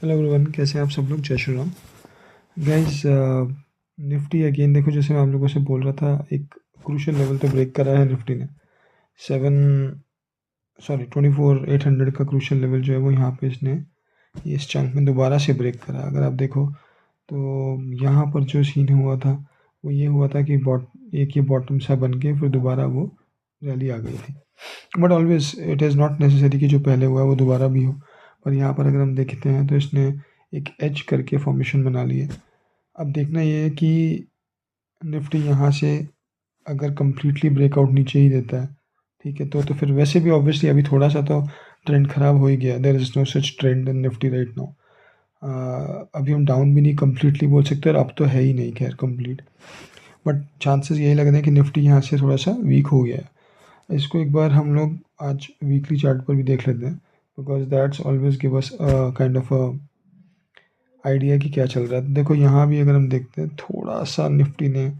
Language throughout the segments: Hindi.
हेलो एवरीवन, कैसे हैं आप सब लोग। जय Shri Ram guys. Nifty again देखो, जैसे मैं आप लोगों से बोल रहा था, एक क्रूशियल लेवल तो ब्रेक करा है निफ्टी ने। 24,800 का क्रूशियल लेवल जो है वो यहाँ पे इसने इस चंक में दोबारा से ब्रेक करा। अगर आप देखो तो यहाँ पर जो सीन हुआ था वो ये हुआ था कि एक ये बॉटम सा बन के फिर दोबारा वो रैली आ गई थी। But always it is not necessary कि जो पहले हुआ है वो दोबारा भी हो। पर यहाँ पर अगर हम देखते हैं तो इसने एक एज करके फॉर्मेशन बना ली है। अब देखना ये है कि निफ्टी यहाँ से अगर कम्प्लीटली ब्रेकआउट नीचे ही देता है, ठीक है, तो फिर वैसे भी ऑब्वियसली अभी थोड़ा सा तो ट्रेंड ख़राब हो ही गया। There is no such trend in Nifty right now. अभी हम डाउन भी नहीं कम्प्लीटली बोल सकते और अब तो है ही नहीं खैर कंप्लीट। बट चांसेस यही लग रहे हैं कि निफ्टी यहाँ से थोड़ा सा वीक हो गया है। इसको एक बार हम लोग आज वीकली चार्ट पर भी देख लेते हैं, because that's always give us kind of idea कि क्या चल रहा है। देखो यहाँ भी अगर हम देखते हैं, थोड़ा सा निफ्टी ने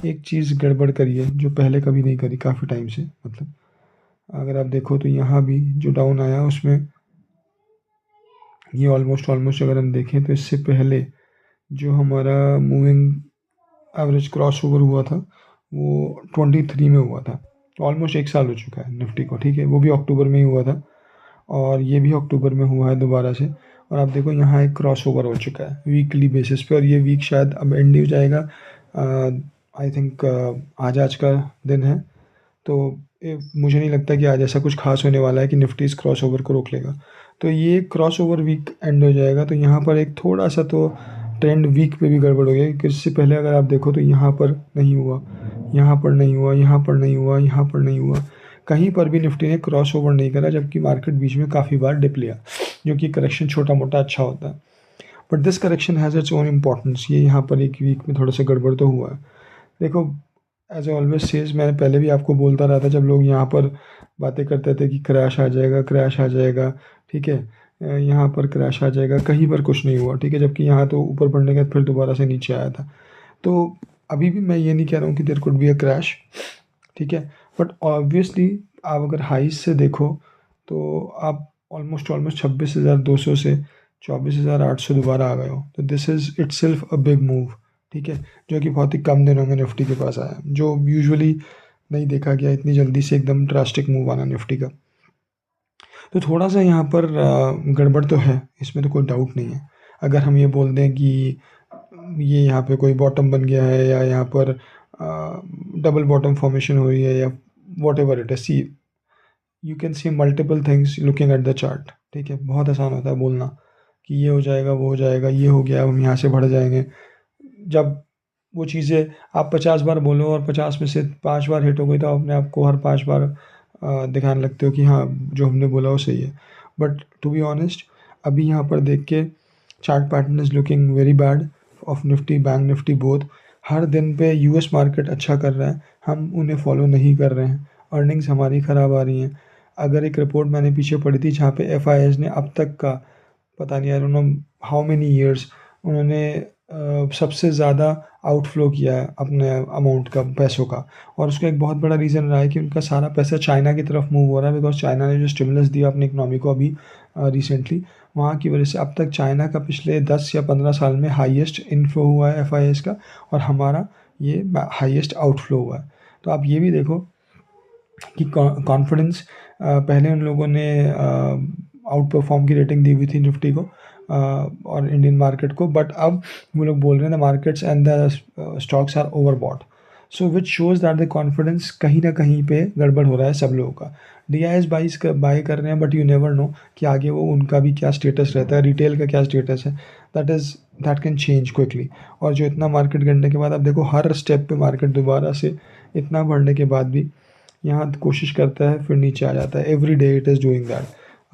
एक चीज़ गड़बड़ करी है जो पहले कभी नहीं करी काफ़ी टाइम से। मतलब अगर आप देखो तो यहाँ भी जो डाउन आया उसमें ये ऑलमोस्ट अगर हम देखें तो इससे पहले जो हमारा मूविंग एवरेज क्रॉस ओवर हुआ था वो 23 में हुआ था। ऑलमोस्ट एक साल हो चुका है निफ्टी को, ठीक है। वो भी अक्टूबर में ही हुआ था और ये भी अक्टूबर में हुआ है दोबारा से। और आप देखो यहाँ एक क्रॉस ओवर हो चुका है वीकली बेसिस पे, और ये वीक शायद अब एंड हो जाएगा। आई थिंक आज का दिन है, तो मुझे नहीं लगता कि आज ऐसा कुछ खास होने वाला है कि निफ्टी इस क्रॉस ओवर को रोक लेगा। तो ये क्रॉस ओवर वीक एंड हो जाएगा, तो यहाँ पर एक थोड़ा सा तो ट्रेंड वीक पे भी गड़बड़ हो गया, क्योंकि इससे पहले अगर आप देखो तो यहाँ पर नहीं हुआ, यहाँ पर नहीं हुआ, यहाँ पर नहीं हुआ, यहाँ पर नहीं हुआ, कहीं पर भी निफ्टी ने क्रॉस ओवर नहीं करा, जबकि मार्केट बीच में काफ़ी बार डिप लिया, जो कि करेक्शन छोटा मोटा अच्छा होता है। But this correction has its own importance. ये यहाँ पर एक वीक में थोड़ा सा गड़बड़ तो हुआ है। देखो, एज ऑलवेज सेज, मैंने पहले भी आपको बोलता रहा था जब लोग यहाँ पर बातें करते थे कि क्रैश आ जाएगा, क्रैश आ जाएगा, ठीक है, यहाँ पर क्रैश आ जाएगा, कहीं पर कुछ नहीं हुआ, ठीक है। जबकि यहाँ तो ऊपर बढ़ने के बाद फिर दोबारा से नीचे आया था। तो अभी भी मैं ये नहीं कह रहा हूँ कि there could be a crash, ठीक है। बट ऑब्वियसली आप अगर हाइज से देखो तो आप ऑलमोस्ट 26,200 से 24,800 दोबारा आ गए हो। तो this is it self a big move, ठीक है, जो कि बहुत ही कम दिनों में निफ्टी के पास आया, जो यूजुअली नहीं देखा गया इतनी जल्दी से एकदम ड्रास्टिक मूव आना निफ्टी का। तो थोड़ा सा यहाँ पर गड़बड़ तो है, इसमें तो कोई डाउट नहीं है। अगर हम ये बोल दें कि ये यहाँ पे कोई बॉटम बन गया है या यहाँ पर डबल बॉटम फॉर्मेशन हो रही है या वॉट एवर इट है, see you can see multiple things looking at the chart, ठीक है। बहुत आसान होता है बोलना कि ये हो जाएगा, वो हो जाएगा, ये हो गया, हम यहाँ से बढ़ जाएंगे। जब वो चीज़ें आप 50 बार बोलो और 50 में से 5 बार हिट हो गई, तो अपने आप को हर 5 बार दिखाने लगते हो कि हाँ, जो हमने बोला वो सही है। बट टू बी ऑनेस्ट, अभी यहाँ पर देख के chart pattern is looking very bad of Nifty, bank Nifty both. हर दिन पे यूएस मार्केट अच्छा कर रहा है, हम उन्हें फॉलो नहीं कर रहे हैं, अर्निंग्स हमारी ख़राब आ रही हैं। अगर एक रिपोर्ट मैंने पीछे पढ़ी थी जहाँ पे एफ ने अब तक का, पता नहीं, I don't know how many years, उन्होंने सबसे ज़्यादा आउटफ्लो किया है अपने अमाउंट का, पैसों का। और उसका एक बहुत बड़ा रीज़न रहा है कि उनका सारा पैसा चाइना की तरफ मूव हो रहा है, बिकॉज चाइना ने जो स्टिमुलस दिया अपनी इकोनॉमी को अभी रिसेंटली, वहाँ की वजह से अब तक चाइना का पिछले 10 या 15 साल में हाईएस्ट इनफ्लो हुआ है एफ का, और हमारा ये हाईएस्ट आउटफ्लो हुआ है। तो आप ये भी देखो कि कॉन्फिडेंस, पहले उन लोगों ने आउट परफॉर्म की रेटिंग दी हुई थी निफ्टी को और इंडियन मार्केट को, बट अब वो लोग बोल रहे हैं the markets and the stocks are overbought. So which shows that the confidence कहीं ना कहीं पे गड़बड़ हो रहा है सब लोगों का। DIs बाई कर रहे हैं, बट यू नेवर नो कि आगे वो उनका भी क्या स्टेटस रहता है, रिटेल का क्या स्टेटस है, दैट कैन चेंज क्विकली। और जो इतना मार्केट गिरने के बाद, अब देखो हर स्टेप पे मार्केट दोबारा से इतना बढ़ने के बाद भी यहाँ कोशिश करता है फिर नीचे आ जाता है। Every day it is doing that.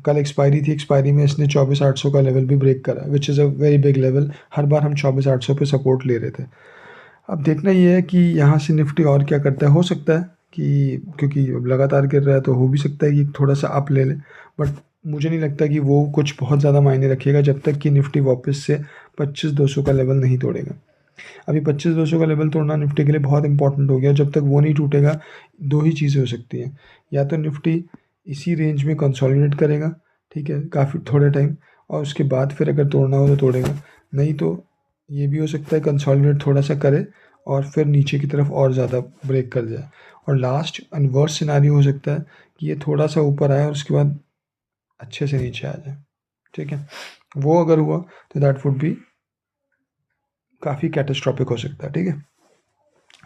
कल एक्सपायरी थी, एक्सपायरी में इसने 24,800 का लेवल भी ब्रेक करा, which is a very big level. हर बार हम 24,800 पे सपोर्ट ले रहे थे। अब देखना ये है कि यहाँ से निफ्टी और क्या करता है। हो सकता है कि क्योंकि अब लगातार गिर रहा है तो हो भी सकता है कि थोड़ा सा अप ले ले, बट मुझे नहीं लगता कि वो कुछ बहुत ज़्यादा मायने रखेगा जब तक कि निफ्टी वापस से 25,200 का लेवल नहीं तोड़ेगा। अभी 25,200 का लेवल तोड़ना निफ्टी के लिए बहुत इंपॉर्टेंट हो गया। जब तक वो नहीं टूटेगा, दो ही चीज़ें हो सकती हैं, या तो निफ्टी इसी रेंज में कंसोलिडेट करेगा, ठीक है, काफ़ी थोड़े टाइम, और उसके बाद फिर अगर तोड़ना हो तो तोड़ेगा, नहीं तो ये भी हो सकता है कंसोलिडेट थोड़ा सा करे और फिर नीचे की तरफ और ज़्यादा ब्रेक कर जाए, और लास्ट एंड वर्स्ट सिनारियो हो सकता है कि ये थोड़ा सा ऊपर आए और उसके बाद अच्छे से नीचे आ जाए। ठीक है, वो अगर हुआ तो दैट वुड बी काफ़ी कैटास्ट्रॉपिक हो सकता है। ठीक है,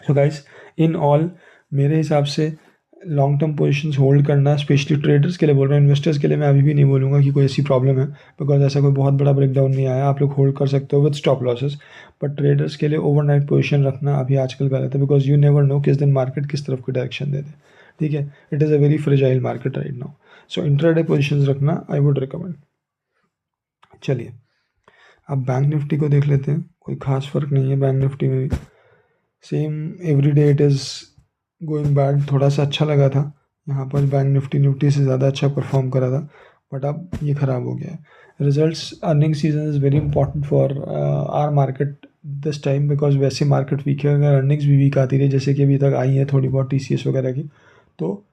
सो गाइस इन ऑल मेरे हिसाब से लॉन्ग टर्म पोजीशंस होल्ड करना, स्पेशली ट्रेडर्स के लिए बोल रहा हूँ, इन्वेस्टर्स के लिए मैं अभी भी नहीं बोलूँगा कि कोई ऐसी प्रॉब्लम है, बिकॉज ऐसा कोई बहुत बड़ा ब्रेकडाउन नहीं आया, आप लोग होल्ड कर सकते हो with stop losses. But traders के लिए ओवरनाइट पोजीशन रखना अभी आजकल गलत है, बिकॉज यू नेवर नो किस दिन मार्केट किस तरफ की डायरेक्शन दे दे। ठीक है, it is a very fragile market right now, so intraday positions रखना आई वुड रिकमेंड। चलिए अब बैंक निफ्टी को देख लेते हैं, कोई खास फर्क नहीं है बैंक निफ्टी में भी, same every day it is going bad. थोड़ा सा अच्छा लगा था यहाँ पर, बैंक निफ्टी से ज़्यादा अच्छा परफॉर्म करा था, बट अब ये ख़राब हो गया है। Results, earning season is very important for our market this time, because वैसे मार्केट वीक है, अगर अर्निंग्स भी वीक आती रही जैसे कि अभी तक आई है थोड़ी बहुत TCS वगैरह की, तो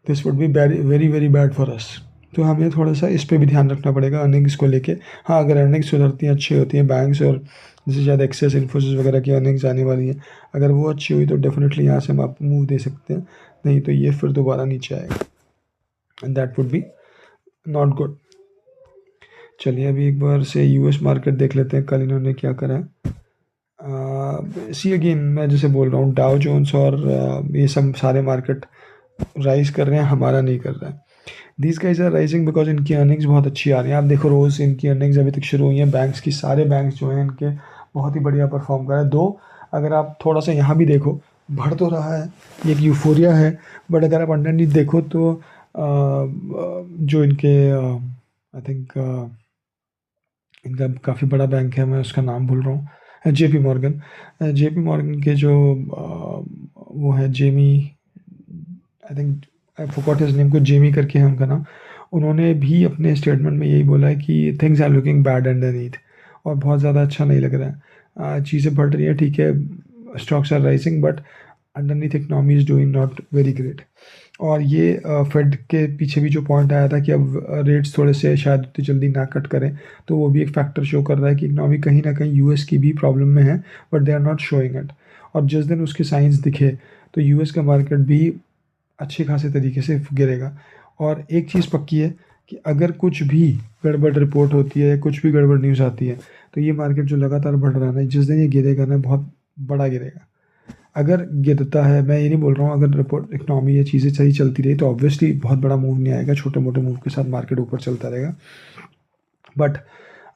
this would be very very bad for us. तो हमें थोड़ा सा इस पर भी ध्यान रखना पड़ेगा अर्निंग्स को लेके। हाँ, अगर अर्निंग्स सुधरती हैं, अच्छी होती हैं बैंक्स, और जैसे शायद एक्सेस, इन्फोसिस वगैरह की अर्निंग्स आने वाली हैं, अगर वो अच्छी हुई तो डेफिनेटली यहाँ से हम आपको मूव दे सकते हैं, नहीं तो ये फिर दोबारा नीचे आएगा and that would be not good. चलिए अभी एक बार से US मार्केट देख लेते हैं, कल इन्होंने क्या करा है। सी अगेन मैं जैसे बोल रहा हूँ, डाउ जोन्स और ये सब सारे मार्केट राइज कर रहे हैं, हमारा नहीं कर रहा है। These guys are rising because इनकी अर्निंग्स बहुत अच्छी आ रही हैं। आप देखो रोज़ इनकी अर्निंग्स अभी तक शुरू हुई हैं, बैंक्स की, सारे बैंक्स जो हैं इनके बहुत ही बढ़िया परफॉर्म कर रहे हैं। दो अगर आप थोड़ा सा यहाँ भी देखो, बढ़ तो रहा है, ये एक यूफोरिया है, बट अगर आप अंडरनीथ देखो तो जो इनके आई थिंक इनका काफ़ी बड़ा बैंक है, मैं उसका नाम भूल रहा हूँ, JP मॉर्गन के जो वो है Jamie, I think I forgot his name, को जेमी करके है उनका नाम, उन्होंने भी अपने स्टेटमेंट में यही बोला है कि things are looking bad underneath, और बहुत ज़्यादा अच्छा नहीं लग रहा है। चीज़ें बढ़ रही है, ठीक है, stocks are rising, but underneath economy is doing not very great. और ये फेड के पीछे भी जो पॉइंट आया था कि अब रेट्स थोड़े से शायद उतनी जल्दी ना कट करें, तो वो भी एक फैक्टर शो कर रहा है कि इकनॉमी कहीं ना कहीं US की भी प्रॉब्लम में है, but they are not showing it. और जिस दिन उसके साइंस दिखे तो US का मार्केट भी अच्छे खासे तरीके से गिरेगा। और एक चीज़ पक्की है कि अगर कुछ भी गड़बड़ रिपोर्ट होती है, कुछ भी गड़बड़ न्यूज़ आती है, तो ये मार्केट जो लगातार बढ़ रहा है ना, जिस दिन ये गिरेगा ना, बहुत बड़ा गिरेगा। अगर गिरता है, मैं ये नहीं बोल रहा हूँ, अगर रिपोर्ट इकनॉमी ये चीज़ें सही चलती रही तो ऑब्वियसली बहुत बड़ा मूव नहीं आएगा, छोटे मोटे मूव के साथ मार्केट ऊपर चलता रहेगा। बट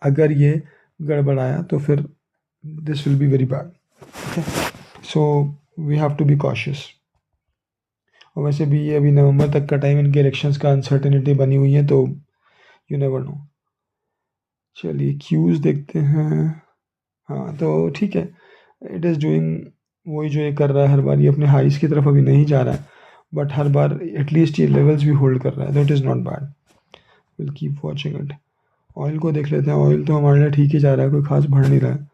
अगर ये गड़बड़ आया तो फिर this will be very bad. So we have to be cautious. और वैसे भी ये अभी नवंबर तक का टाइम, इनके इलेक्शंस का अनसर्टेनिटी बनी हुई है, तो यू नेवर नो। चलिए क्यूज़ देखते हैं। हाँ तो ठीक है, इट इज़ डूइंग वही जो ये कर रहा है हर बार, ये अपने हाइस की तरफ अभी नहीं जा रहा है, बट हर बार एटलीस्ट ये लेवल्स भी होल्ड कर रहा है, तो it is not bad, will keep watching it. Oil को देख लेते हैं, ऑयल तो हमारे लिए ठीक ही जा रहा है, कोई खास बढ़ नहीं रहा है।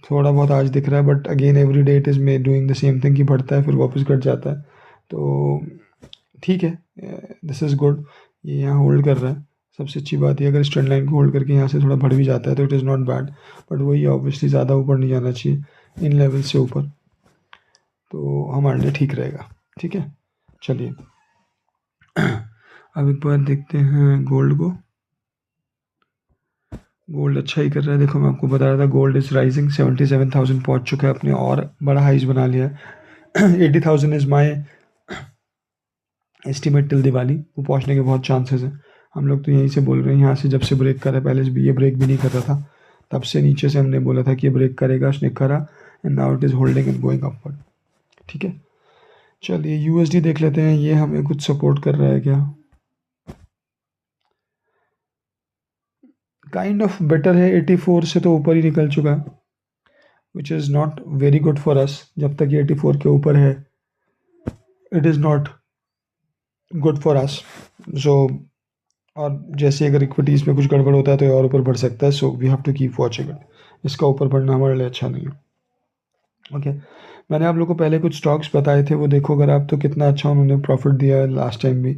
थोड़ा बहुत आज दिख रहा है, but again every day it is may doing the same thing, कि बढ़ता है फिर वापस घट जाता है, तो ठीक है, दिस इज़ गुड, ये यहाँ होल्ड कर रहा है, सबसे अच्छी बात है। अगर इस ट्रेंड लाइन को होल्ड करके यहाँ से थोड़ा बढ़ भी जाता है तो it is not bad, but वही ऑब्वियसली ज़्यादा ऊपर नहीं जाना चाहिए इन लेवल से ऊपर, तो हमारे लिए ठीक रहेगा। ठीक है, चलिए अब एक बार देखते हैं गोल्ड को। गोल्ड अच्छा ही कर रहा है, देखो मैं आपको बता रहा था, गोल्ड इज़ राइजिंग, 77,000 पहुँच चुका है, अपने और बड़ा हाइज बना लिया है। 80,000 is my estimate till Diwali, वो पहुंचने के बहुत चांसेस हैं। हम लोग तो यहीं से बोल रहे हैं, यहाँ से जब से ब्रेक करा, पहले से भी ये ब्रेक भी नहीं कर रहा था, तब से नीचे से हमने बोला था कि ये ब्रेक करेगा, उसने करा, and now it is holding and going upward. ठीक है, चलिए USD देख लेते हैं, ये हमें कुछ सपोर्ट कर रहा है क्या? काइंड ऑफ बेटर है, 84 से तो ऊपर ही निकल चुका है, which is not very good for us. जब तक ये 84 के ऊपर है, it is not good for us. So और जैसे अगर इक्विटीज़ में कुछ गड़बड़ होता है तो ये और ऊपर बढ़ सकता है, so we have to keep watching it. इसका ऊपर बढ़ना हमारे लिए अच्छा नहीं है। ओके, मैंने आप लोगों को पहले कुछ स्टॉक्स बताए थे, वो देखो अगर आप, तो कितना अच्छा उन्होंने प्रॉफिट दिया है लास्ट टाइम भी,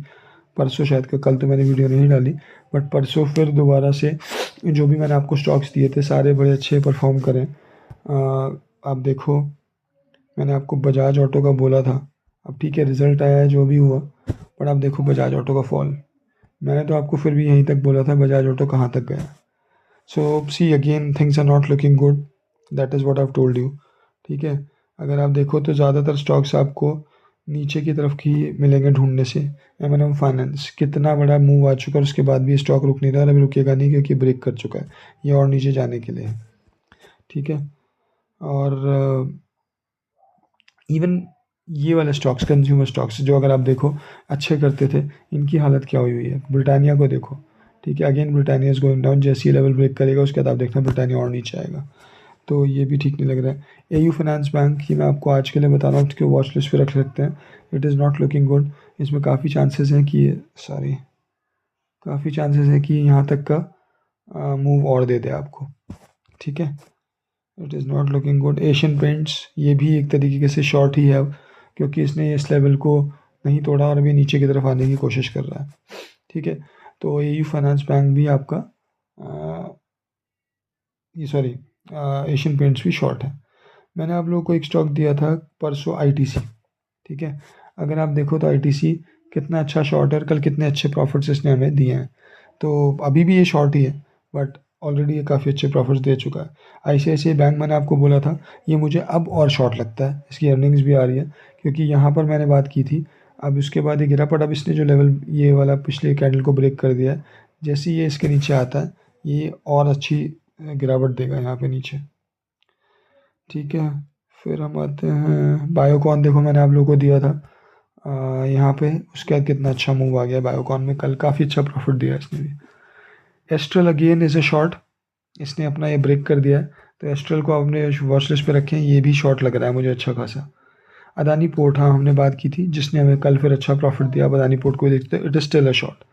परसों शायद का, कल तो मैंने वीडियो नहीं डाली, बट परसों फिर दोबारा से जो भी मैंने आपको स्टॉक्स दिए थे सारे बड़े अच्छे परफॉर्म करें। आप देखो, मैंने आपको बजाज ऑटो का बोला था, अब ठीक है रिज़ल्ट आया है जो भी हुआ, बट आप देखो बजाज ऑटो का फॉल, मैंने तो आपको फिर भी यहीं तक बोला था, बजाज ऑटो कहाँ तक गया। So see again things are not looking good, that is what I have told you. ठीक है, अगर आप देखो तो ज़्यादातर स्टॉक्स आपको नीचे की तरफ की मिलेंगे ढूंढने से। M&M फाइनेंस कितना बड़ा मूव आ चुका है, उसके बाद भी स्टॉक रुक नहीं रहा और अभी रुकेगा नहीं क्योंकि ब्रेक कर चुका है, ये और नीचे जाने के लिए है। ठीक है, और इवन ये वाले स्टॉक्स, कंज्यूमर स्टॉक्स जो अगर आप देखो अच्छे करते थे, इनकी हालत क्या हुई हुई है। ब्रिटानिया को देखो, ठीक है, again Britannia is going down, जैसे ही लेवल ब्रेक करेगा उसके बाद आप देखना ब्रिटानिया और नीचे आएगा, तो ये भी ठीक नहीं लग रहा है। AU फाइनेंस बैंक की मैं आपको आज के लिए बता रहा हूँ कि वॉच लिस्ट पे रख सकते हैं, it is not looking good. इसमें काफ़ी चांसेस हैं कि काफ़ी चांसेस है कि यहाँ तक का मूव और दे दे आपको। ठीक है, it is not looking good. Asian paints ये भी एक तरीके से शॉर्ट ही है अब, क्योंकि इसने इस लेवल को नहीं तोड़ा और अभी नीचे की तरफ आने की कोशिश कर रहा है। ठीक है, तो AU फाइनेंस बैंक भी आपका एशियन पेंट्स भी शॉर्ट है। मैंने आप लोगों को एक स्टॉक दिया था परसों, ITC। ठीक है, अगर आप देखो तो ITC कितना अच्छा शॉर्ट है, कल कितने अच्छे प्रॉफिट्स इसने हमें दिए हैं, तो अभी भी ये शॉर्ट ही है, बट ऑलरेडी ये काफ़ी अच्छे प्रॉफिट्स दे चुका है। ICICI बैंक मैंने आपको बोला था, ये मुझे अब और शॉर्ट लगता है, इसकी अर्निंग्स भी आ रही है, क्योंकि यहाँ पर मैंने बात की थी, अब उसके बाद ये गिरा, पड़ा, अब इसने जो लेवल ये वाला पिछले कैंडल को ब्रेक कर दिया है, जैसे ये इसके नीचे आता है ये और अच्छी गिरावट देगा यहाँ पे नीचे। ठीक है, फिर हम आते हैं बायोकॉन, देखो मैंने आप लोगों को दिया था यहाँ पे, उसके बाद कितना अच्छा मूव आ गया बायोकॉन में, कल काफ़ी अच्छा प्रॉफिट दिया इसने भी। Astral again is a short, इसने अपना ये ब्रेक कर दिया है, तो एस्ट्रल को अपने वॉच लिस्ट पे रखें, ये भी शॉर्ट लग रहा है मुझे अच्छा खासा। अदानी पोर्ट, हाँ हमने बात की थी, जिसने हमें कल फिर अच्छा प्रॉफिट दिया, अब अदानी पोर्ट को देखते हैं, it is still a short.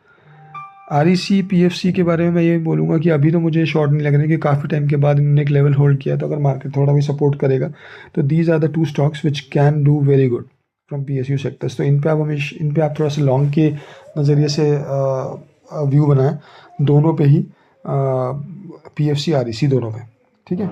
REC PFC के बारे में मैं ये बोलूँगा कि अभी तो मुझे शॉर्ट नहीं लग रहा है, कि काफ़ी टाइम के बाद इन्होंने एक लेवल होल्ड किया, तो अगर मार्केट थोड़ा भी सपोर्ट करेगा तो these are the 2 stocks which can do very good from PSU sectors. तो इन पे आप थोड़ा सा लॉन्ग के नज़रिए से व्यू बनाएं, दोनों पे ही PFC REC दोनों पे। ठीक है,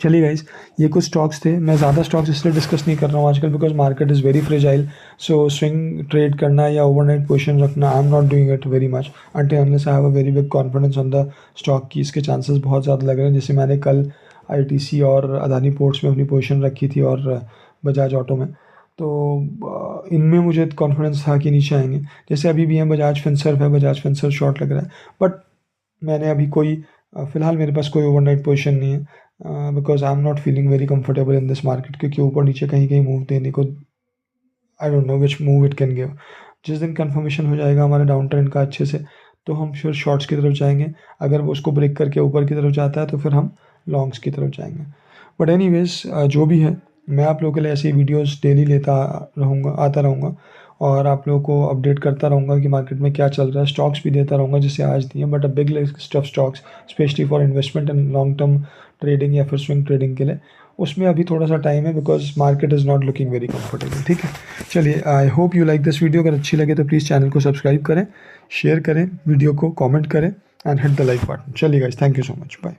चलिए गाइज, ये कुछ स्टॉक्स थे, मैं ज़्यादा स्टॉक्स इसलिए डिस्कस नहीं कर रहा हूँ आजकल, because market is very fragile, so swing trade करना या ओवरनाइट पोजीशन रखना, I am not doing it very much until unless I have a very big confidence on the stock की। इसके चांसेस बहुत ज़्यादा लग रहे हैं, जैसे मैंने कल ITC और अदानी पोर्ट्स में अपनी पोजीशन रखी थी और बजाज ऑटो में, तो इनमें मुझे कॉन्फिडेंस था कि नीचे आएंगे। जैसे अभी भी बजाज फिनसर्व है, बजाज फिनसर्व शॉर्ट लग रहा है, बट मैंने अभी कोई फ़िलहाल मेरे पास कोई ओवरनाइट पोजीशन नहीं है, because I am not feeling very comfortable in this market, क्योंकि ऊपर नीचे कहीं कहीं मूव देने को, I don't know which move it can give. जिस दिन कंफर्मेशन हो जाएगा हमारे डाउन ट्रेंड का अच्छे से, तो हम फिर शॉर्ट्स की तरफ जाएंगे, अगर वो उसको ब्रेक करके ऊपर की तरफ जाता है तो फिर हम लॉन्ग्स की तरफ जाएंगे। बट एनीवेज जो भी है, मैं आप लोगों के लिए ऐसी वीडियोस डेली आता रहूँगा और आप लोगों को अपडेट करता रहूँगा कि मार्केट में क्या चल रहा है, स्टॉक्स भी देता रहूँगा जैसे आज दिए, but a big list of stocks specially for investment and long term trading या फिर स्विंग ट्रेडिंग के लिए, उसमें अभी थोड़ा सा टाइम है, because market is not looking very comfortable. ठीक है, चलिए, I hope you like this video, अगर अच्छी लगे तो प्लीज़ चैनल को सब्सक्राइब करें, शेयर करें वीडियो को, कमेंट करें and hit the like button. चलिए guys, thank you so much, bye.